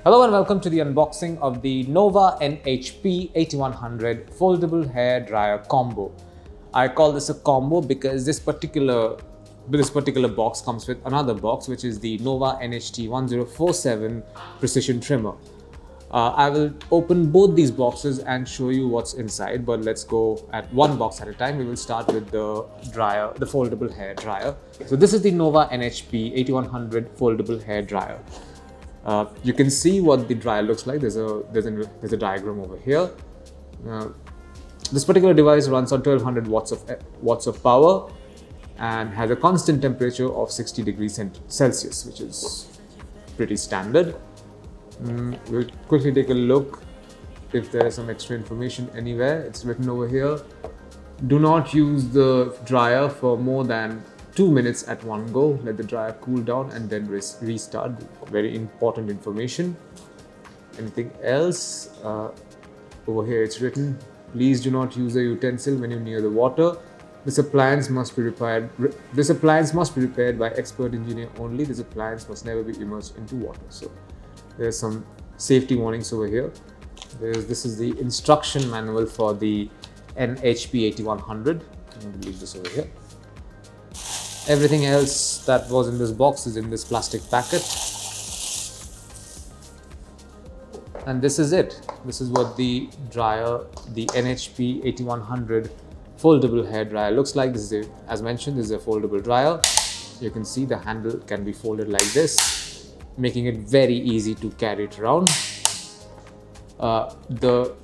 Hello and welcome to the unboxing of the Nova NHP 8100 Foldable Hair Dryer Combo. I call this a combo because this particular box comes with another box, which is the Nova NHT 1047 Precision Trimmer. I will open both these boxes and show you what's inside, but let's go at one box at a time. We will start with the dryer, the foldable hair dryer. So this is the Nova NHP 8100 Foldable Hair Dryer. You can see what the dryer looks like. There's a diagram over here. This particular device runs on 1200 watts of power and has a constant temperature of 60 degrees Celsius, which is pretty standard. We'll quickly take a look if there is some extra information anywhere. It's written over here. Do not use the dryer for more than 2 minutes at one go. Let the dryer cool down and then restart. Very important information. Anything else? Over here it's written, please do not use a utensil when you're near the water. This appliance must be repaired by expert engineer only. This appliance must never be immersed into water. So there's some safety warnings over here. This is the instruction manual for the NHP 8100. I'm going to leave this over here. Everything else that was in this box is in this plastic packet. And this is it. This is what the dryer, the NHP 8100 foldable hair dryer looks like. This is as mentioned, this is a foldable dryer. You can see the handle can be folded like this, making it very easy to carry it around. The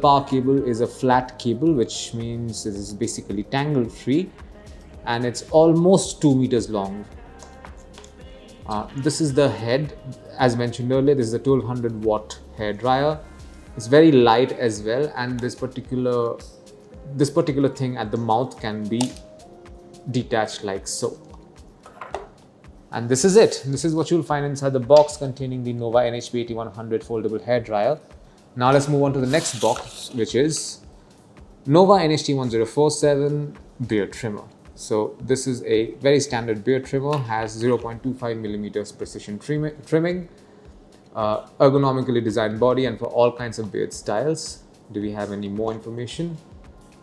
power cable is a flat cable, which means it is basically tangle free. And it's almost 2 meters long. This is the head. As mentioned earlier, this is a 1200 watt hair dryer. It's very light as well, and this particular thing at the mouth can be detached like so. And this is it. This is what you'll find inside the box containing the Nova NHP 8100 foldable hair dryer. Now let's move on to the next box, which is Nova NHT 1047 beard trimmer. So this is a very standard beard trimmer, has 0.25 millimeters precision trimming, ergonomically designed body, and for all kinds of beard styles. Do we have any more information?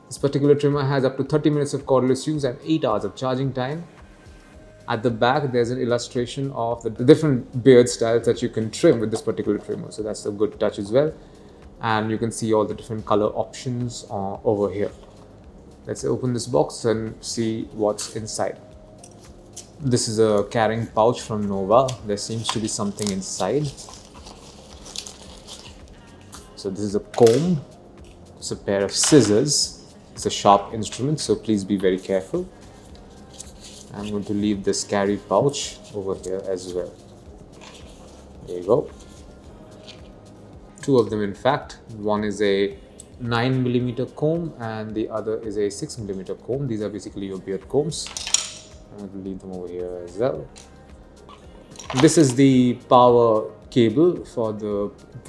This particular trimmer has up to 30 minutes of cordless use and 8 hours of charging time. At the back, there's an illustration of the different beard styles that you can trim with this particular trimmer. So that's a good touch as well. And you can see all the different color options over here. Let's open this box and see what's inside. This is a carrying pouch from Nova. There seems to be something inside. So this is a comb. It's a pair of scissors. It's a sharp instrument, so please be very careful. I'm going to leave this carry pouch over here as well. There you go. Two of them, in fact. One is a 9mm comb and the other is a 6mm comb. These are basically your beard combs. I'm going to leave them over here as well. This is the power cable for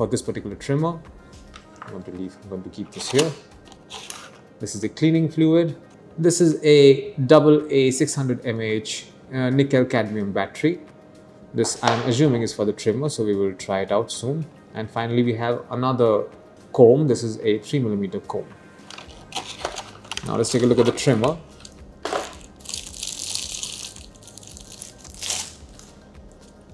this particular trimmer. I'm going to keep this here. This is the cleaning fluid. This is a AA 600 mAh nickel cadmium battery. This, I'm assuming, is for the trimmer, so we will try it out soon. And finally, we have another comb. This is a 3mm comb. Now let's take a look at the trimmer.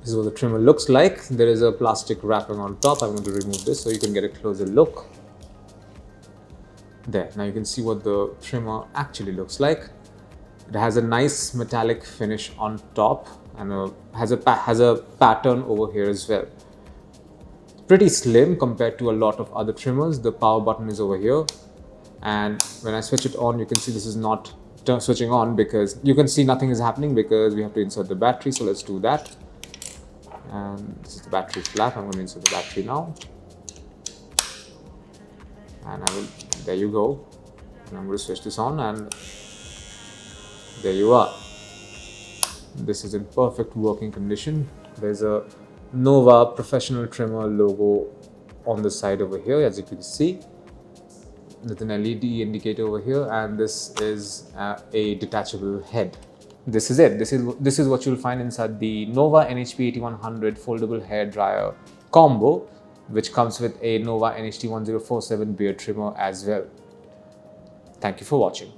This is what the trimmer looks like. There is a plastic wrapping on top. I'm going to remove this so you can get a closer look. There. Now you can see what the trimmer actually looks like. It has a nice metallic finish on top and has a pattern over here as well. Pretty slim compared to a lot of other trimmers. The power button is over here, and when I switch it on, you can see this is not switching on because you can see nothing is happening because we have to insert the battery. So let's do that. And this is the battery flap. I'm going to insert the battery now, and there you go. And I'm going to switch this on, and there you are. This is in perfect working condition. There's a Nova professional trimmer logo on the side over here, as you can see. There's an LED indicator over here, and this is a detachable head. This is it. This is what you'll find inside the Nova NHP 8100 foldable hair dryer combo, which comes with a Nova NHT 1047 beard trimmer as well. Thank you for watching.